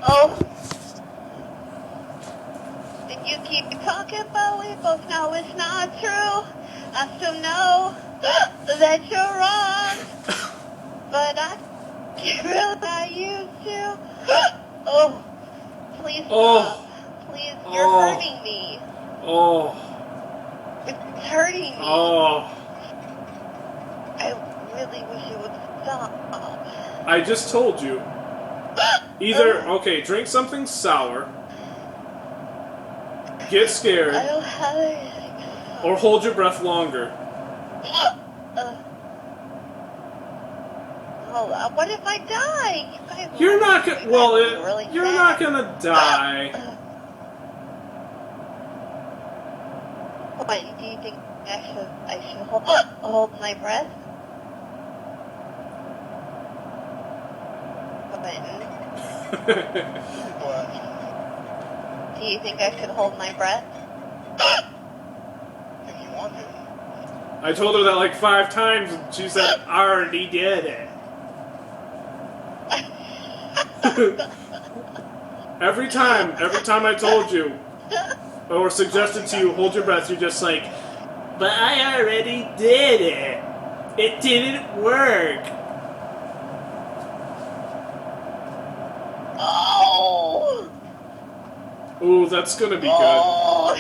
Oh. And you keep talking, but we both know it's not true. I still know that you're wrong. But I really used to. Oh. Please stop. Please, you're hurting me. Oh. It's hurting me. Oh. I really wish it would stop. I just told you. Either, okay, drink something sour, get scared, I don't have anything. or hold your breath longer. What if I die? You're not gonna, well, you're not gonna die. What, do you think I should hold my breath? Quentin, do you think I should hold my breath? If you want to. I told her that like 5 times, and she said, I already did it. Every time I told you, or suggested to you, hold your breath, you're just like, but I already did it. It didn't work. Oh! Ooh, that's gonna be good. Oh!